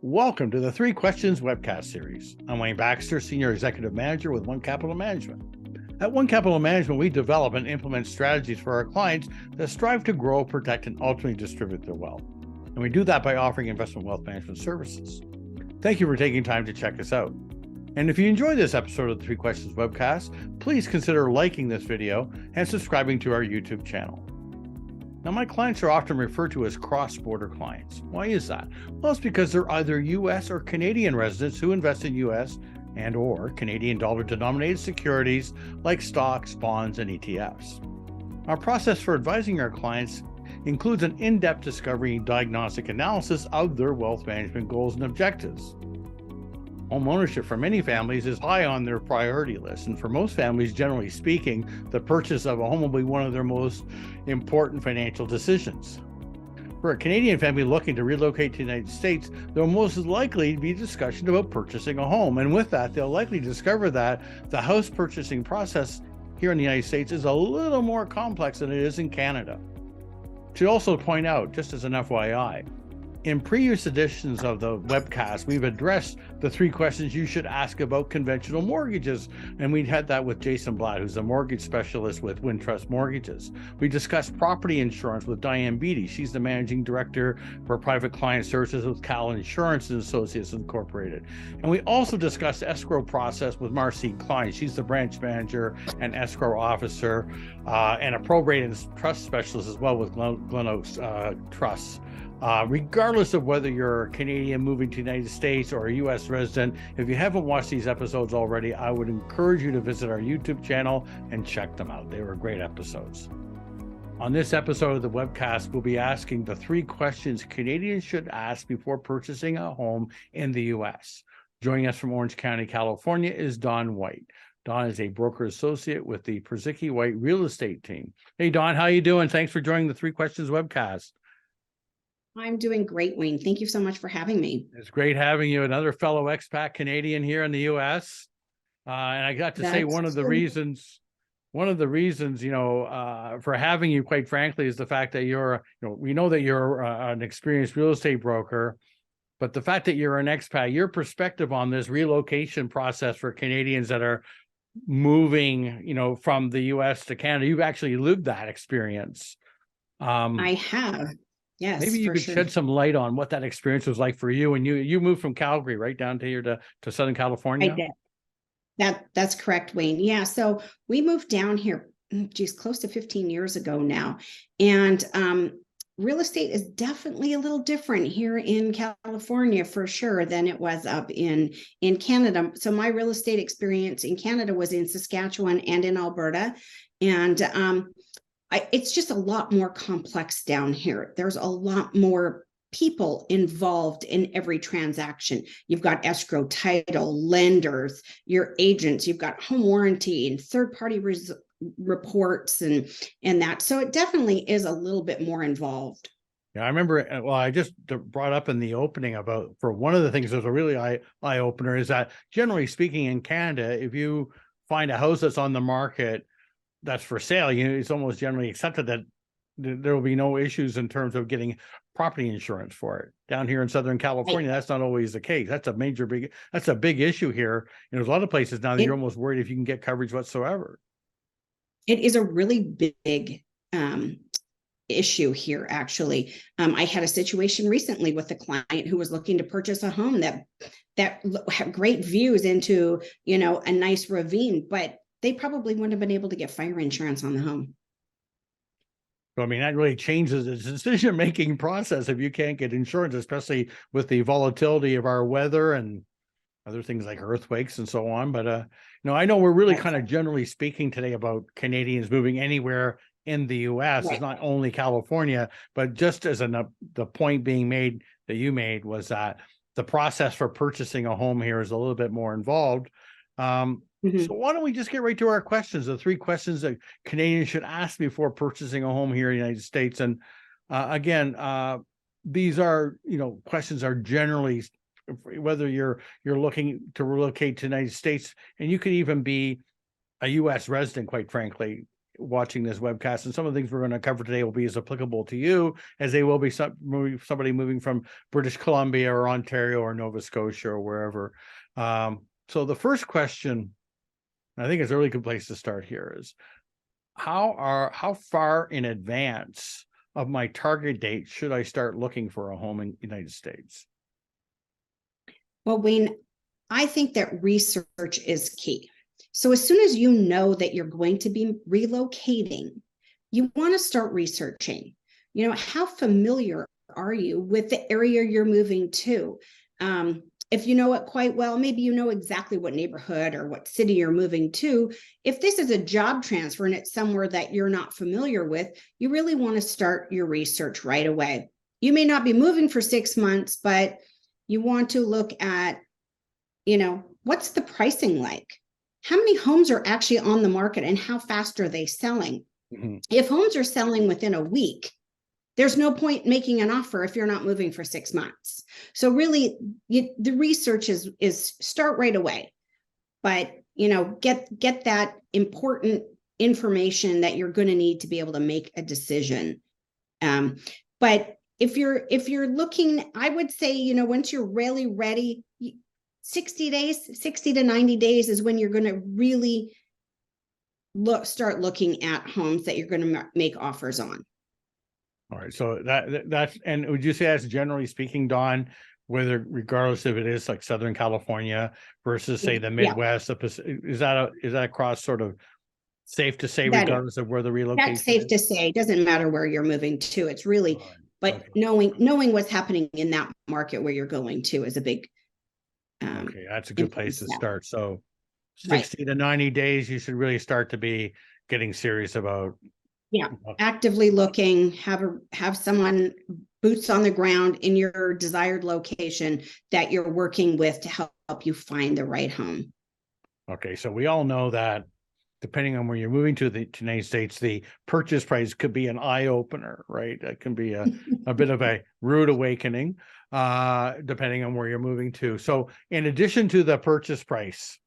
Welcome to the Three Questions webcast series. I'm Wayne Baxter, Senior Executive Manager with One Capital Management. At One Capital Management, we develop and implement strategies for our clients that strive to grow, protect, and ultimately distribute their wealth. And we do that by offering investment wealth management services. Thank you for taking time to check us out. And if you enjoyed this episode of the Three Questions webcast, please consider liking this video and subscribing to our YouTube channel. Now, my clients are often referred to as cross-border clients. Why is that? Well, it's because they're either U.S. or Canadian residents who invest in U.S. and or Canadian dollar-denominated securities like stocks, bonds, and ETFs. Our process for advising our clients includes an in-depth discovery and diagnostic analysis of their wealth management goals and objectives. Home ownership for many families is high on their priority list, and for most families, generally speaking, the purchase of a home will be one of their most important financial decisions. For a Canadian family looking to relocate to the United States, there will most likely be discussion about purchasing a home, and with that, they'll likely discover that the house purchasing process here in the United States is a little more complex than it is in Canada. To also point out, just as an FYI, in previous editions of the webcast, we've addressed the three questions you should ask about conventional mortgages, and we had that with Jason Blatt, who's a mortgage specialist with Wintrust Mortgages. We discussed property insurance with Diane Beatty. She's the managing director for private client services with Cal Insurance and Associates Incorporated. And we also discussed escrow process with Marcy Klein. She's the branch manager and escrow officer and a probate and trust specialist as well with Glen Oaks Trust. Regardless of whether you're a Canadian moving to the United States or a U.S. resident, if you haven't watched these episodes already, I would encourage you to visit our YouTube channel and check them out. They were great episodes. On this episode of the webcast, we'll be asking the three questions Canadians should ask before purchasing a home in the U.S. Joining us from Orange County, California is Don White. Don is a broker associate with the Purzycki White real estate team. Hey, Don, how you doing? Thanks for joining the Three Questions webcast. I'm doing great, Wayne. Thank you so much for having me. It's great having you, another fellow expat Canadian here in the U.S. And I got to say one of the reasons, for having you, quite frankly, is the fact that we know that you're an experienced real estate broker, but the fact that you're an expat, your perspective on this relocation process for Canadians that are moving, from the U.S. to Canada, you've actually lived that experience. I have. Yes, maybe you could shed some light on what that experience was like for you. And you moved from Calgary right down to here to Southern California. I did. That's correct, Wayne. Yeah. So we moved down here, close to 15 years ago now. And real estate is definitely a little different here in California for sure than it was up in Canada. So my real estate experience in Canada was in Saskatchewan and in Alberta. And it's just a lot more complex down here. There's a lot more people involved in every transaction. You've got escrow, title, lenders, your agents, you've got home warranty and third-party reports and that. So it definitely is a little bit more involved. Yeah, I remember, I just brought up in the opening for one of the things that was a really eye-opener is that generally speaking in Canada, if you find a house that's on the market that's for sale, it's almost generally accepted that there will be no issues in terms of getting property insurance for it. Down here in Southern California, that's not always the case. That's a big issue here. There's a lot of places now that you're almost worried if you can get coverage whatsoever. It is a really big issue here, actually. I had a situation recently with a client who was looking to purchase a home that had great views into, a nice ravine, but they probably wouldn't have been able to get fire insurance on the home. So, that really changes the decision-making process if you can't get insurance, especially with the volatility of our weather and other things like earthquakes and so on. But, I know we're really kind of generally speaking today about Canadians moving anywhere in the U.S. Right. It's not only California, but just as the point being made that you made was that the process for purchasing a home here is a little bit more involved. So why don't we just get right to our questions, the three questions that Canadians should ask before purchasing a home here in the United States. And again, these are, questions are generally, whether you're looking to relocate to the United States, and you could even be a U.S. resident, quite frankly, watching this webcast, and some of the things we're going to cover today will be as applicable to you as they will be somebody moving from British Columbia or Ontario or Nova Scotia or wherever. So the first question, I think it's a really good place to start here, is how far in advance of my target date should I start looking for a home in the United States? Well, Wayne, I think that research is key. So as soon as you know that you're going to be relocating, you want to start researching. How familiar are you with the area you're moving to? If you know it quite well, maybe you know exactly what neighborhood or what city you're moving to. If this is a job transfer and it's somewhere that you're not familiar with, you really want to start your research right away. You may not be moving for 6 months, but you want to look at, what's the pricing like? How many homes are actually on the market and how fast are they selling? Mm-hmm. If homes are selling within a week, there's no point making an offer if you're not moving for 6 months. So really, the research is start right away, but get that important information that you're going to need to be able to make a decision. But if you're looking, I would say, once you're really ready, 60 to 90 days is when you're going to really start looking at homes that you're going to make offers on. All right. So that's, and would you say that's generally speaking, Dawn, regardless if it is like Southern California versus say the Midwest, is that across sort of safe to say, regardless of where the relocation is? That's safe to say. It doesn't matter where you're moving to. It's really, but knowing what's happening in that market where you're going to is a big. Okay, that's a good place to start. So 60 to 90 days, you should really start to be getting serious about. Yeah, actively looking, have someone boots on the ground in your desired location that you're working with to help you find the right home. Okay, so we all know that depending on where you're moving to the United States, the purchase price could be an eye opener, right? It can be a bit of a rude awakening, depending on where you're moving to. So in addition to the purchase price,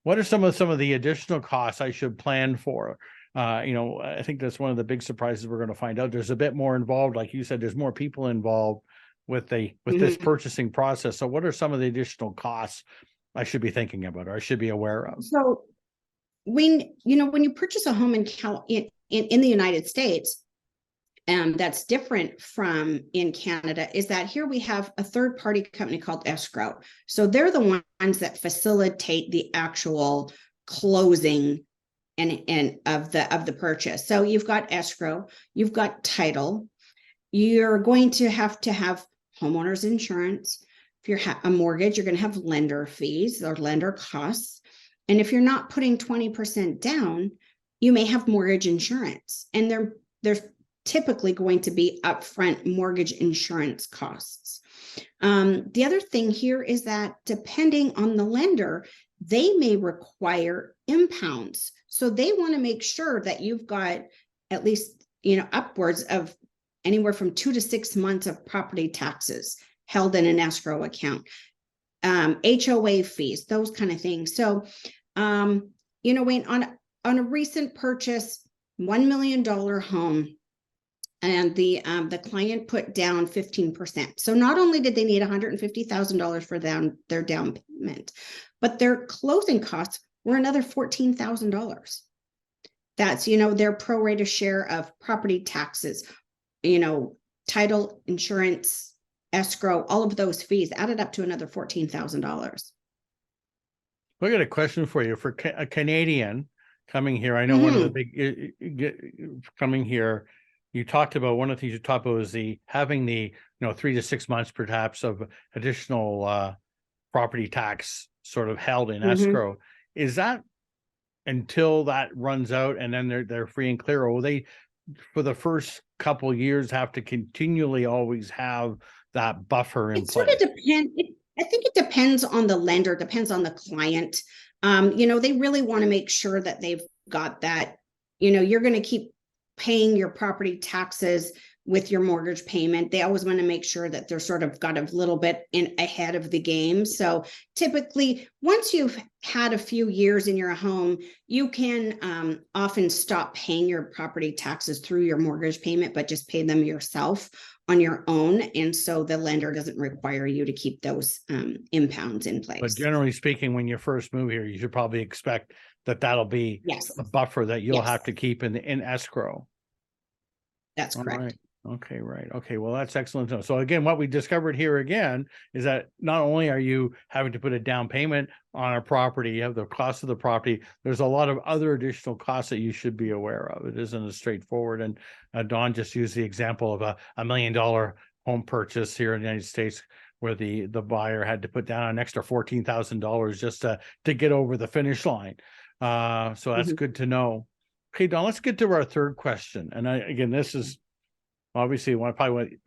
what are some of the additional costs I should plan for? I think that's one of the big surprises we're going to find out. There's a bit more involved. Like you said, there's more people involved with this purchasing process. So what are some of the additional costs I should be thinking about or I should be aware of? So when you purchase a home in the United States, that's different from in Canada, is that here we have a third-party company called escrow. So they're the ones that facilitate the actual closing and of the purchase. So you've got escrow, you've got title, you're going to have homeowners insurance. If you're a mortgage, you're going to have lender fees or lender costs. And if you're not putting 20% down, you may have mortgage insurance. And there's typically going to be upfront mortgage insurance costs. The other thing here is that depending on the lender, they may require impounds. So they want to make sure that you've got at least, upwards of anywhere from 2 to 6 months of property taxes held in an escrow account, HOA fees, those kind of things. So, Wayne, on a recent purchase, $1 million home, and the client put down 15%. So not only did they need $150,000 for their down payment, but their closing costs were another $14,000. That's, their pro-rata share of property taxes, title, insurance, escrow, all of those fees added up to another $14,000. I got a question for you. For a Canadian coming here, I know one of the big coming here, you talked about one of the things you talked about was having the 3 to 6 months perhaps of additional property tax sort of held in escrow. Is that until that runs out and then they're free and clear, or will they for the first couple years have to continually always have that buffer in place? Sort of depends. I think it depends on the lender, depends on the client. They really want to make sure that they've got that, you're going to keep paying your property taxes with your mortgage payment. They always want to make sure that they're sort of got a little bit in ahead of the game. So typically, once you've had a few years in your home, you can often stop paying your property taxes through your mortgage payment, but just pay them yourself on your own. And so the lender doesn't require you to keep those impounds in place. But generally speaking, when you first move here, you should probably expect that that'll be a buffer that you'll have to keep in escrow. That's correct. Right. Okay, right. Okay, well, that's excellent to know. So again, what we discovered here again is that not only are you having to put a down payment on a property, you have the cost of the property, there's a lot of other additional costs that you should be aware of. It isn't as straightforward. And Dawn just used the example of a $1 million home purchase here in the United States, where the buyer had to put down an extra $14,000 just to get over the finish line. So that's good to know. Okay, Dawn, let's get to our third question. And again, this is obviously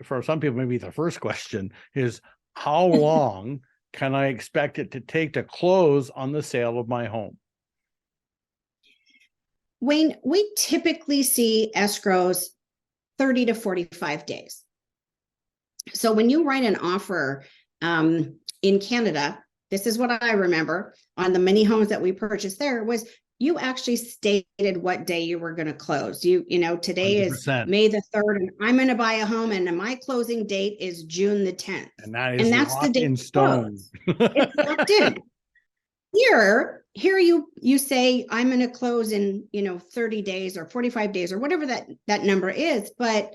for some people, maybe the first question is, how long can I expect it to take to close on the sale of my home? Wayne, we typically see escrows 30 to 45 days. So when you write an offer in Canada, this is what I remember on the many homes that we purchased there was you actually stated what day you were going to close. Today 100%. Is May the 3rd, and I'm going to buy a home, and my closing date is June the 10th. And that's the date in stone. It's locked in. Here you say I'm going to close in 30 days or 45 days or whatever that number is, but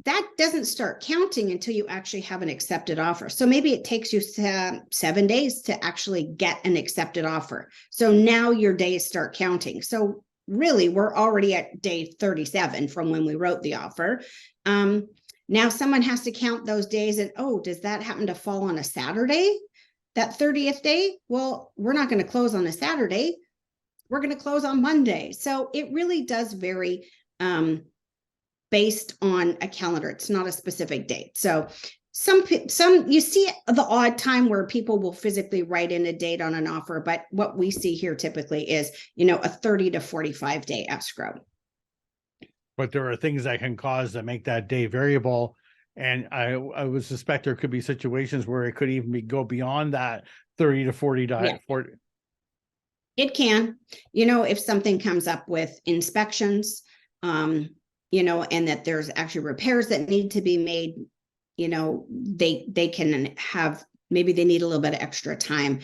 that doesn't start counting until you actually have an accepted offer. So maybe it takes you 7 days to actually get an accepted offer. So now your days start counting. So really, we're already at day 37 from when we wrote the offer. Now someone has to count those days and, does that happen to fall on a Saturday? That 30th day? Well, we're not going to close on a Saturday. We're going to close on Monday. So it really does vary based on a calendar. It's not a specific date. So some you see the odd time where people will physically write in a date on an offer, but what we see here typically is, a 30 to 45 day escrow. But there are things that can cause to make that day variable. And I would suspect there could be situations where it could even go beyond that 30 to 40 days. Yeah. It can, if something comes up with inspections, and that there's actually repairs that need to be made, they can have, maybe they need a little bit of extra time.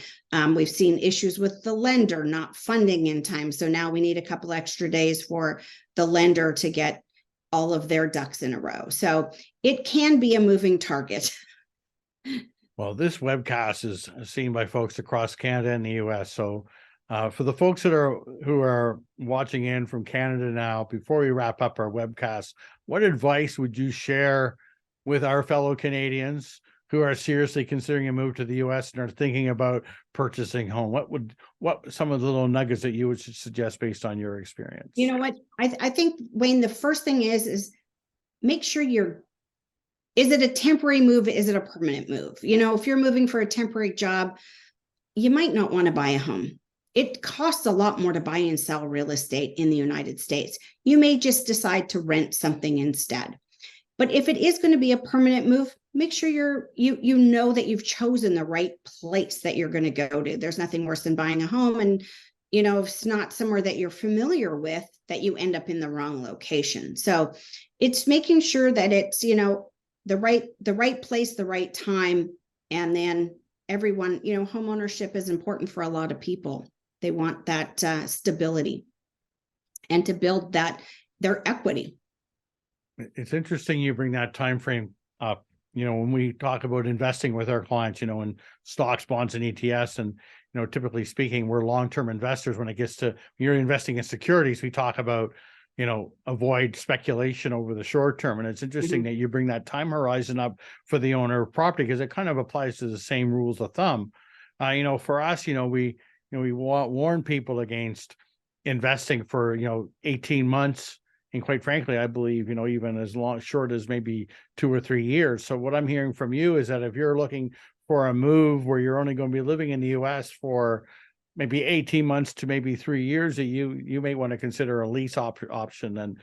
We've seen issues with the lender not funding in time. So now we need a couple extra days for the lender to get all of their ducks in a row. So it can be a moving target. Well, this webcast is seen by folks across Canada and the US. So for the folks who are watching in from Canada now, before we wrap up our webcast, what advice would you share with our fellow Canadians who are seriously considering a move to the US and are thinking about purchasing home? What some of the little nuggets that you would suggest based on your experience? You know what? I think, Wayne, the first thing is make sure is it a temporary move? Is it a permanent move? If you're moving for a temporary job, you might not want to buy a home. It costs a lot more to buy and sell real estate in the United States. You may just decide to rent something instead. But if it is going to be a permanent move, make sure you know that you've chosen the right place that you're going to go to. There's nothing worse than buying a home and, if it's not somewhere that you're familiar with, that you end up in the wrong location. So it's making sure that it's, the right place, the right time. And then everyone, home ownership is important for a lot of people. They want that stability and to build their equity. It's interesting you bring that time frame up. When we talk about investing with our clients, in stocks, bonds, and ETFs, and typically speaking, we're long-term investors. When it gets to you're investing in securities, we talk about avoid speculation over the short term. And it's interesting that you bring that time horizon up for the owner of property, because it kind of applies to the same rules of thumb. For us, we warn people against investing for 18 months, and quite frankly, I believe even as short as maybe 2 or 3 years. So what I'm hearing from you is that if you're looking for a move where you're only going to be living in the US for maybe 18 months to maybe 3 years, that you may want to consider a lease option. And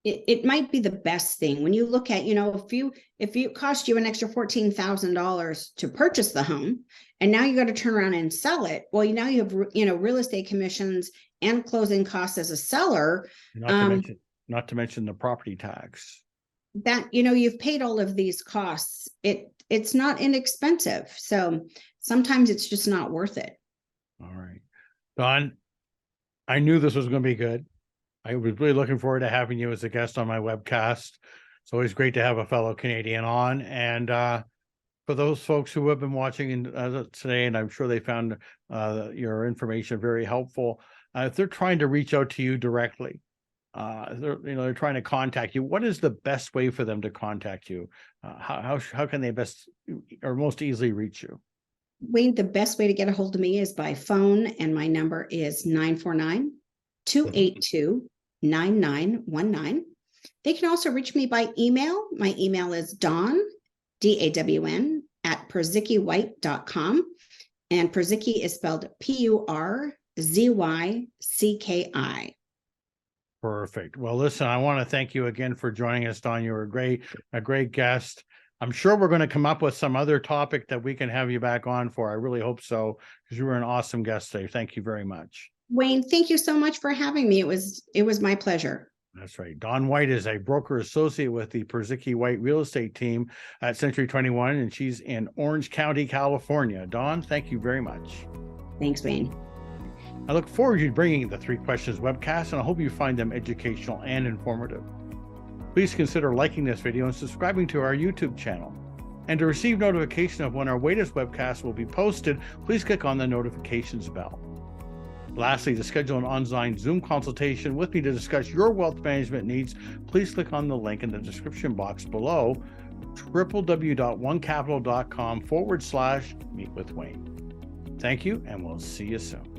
it might be the best thing when you look at, if it cost you an extra $14,000 to purchase the home, and now you got to turn around and sell it. Well, now you have, real estate commissions and closing costs as a seller. Not to mention the property tax. That, you've paid all of these costs. It's not inexpensive. So sometimes it's just not worth it. All right. Don, I knew this was going to be good. I was really looking forward to having you as a guest on my webcast. It's always great to have a fellow Canadian on. And for those folks who have been watching today, and I'm sure they found your information very helpful, if they're trying to reach out to you directly, they're trying to contact you, what is the best way for them to contact you? How can they best or most easily reach you? Wayne, the best way to get a hold of me is by phone, and my number is 949-282-9919. They can also reach me by email. My email is Dawn, DAWN, @PurzyckiWhite.com. And Purzycki is spelled PURZYCKI. Perfect. Well, listen, I want to thank you again for joining us, Dawn. You were a great guest. I'm sure we're going to come up with some other topic that we can have you back on for. I really hope so, because you were an awesome guest today. Thank you very much. Wayne, thank you so much for having me. It was my pleasure. That's right. Dawn White is a broker associate with the Purzycki White real estate team at Century 21, and she's in Orange County, California. Dawn, thank you very much. Thanks, Wayne. I look forward to bringing the 3 Questions webcast, and I hope you find them educational and informative. Please consider liking this video and subscribing to our YouTube channel. And to receive notification of when our latest webcast will be posted, please click on the notifications bell. Lastly, to schedule an online Zoom consultation with me to discuss your wealth management needs, please click on the link in the description box below, www.onecapital.com/meetwithwayne. Thank you, and we'll see you soon.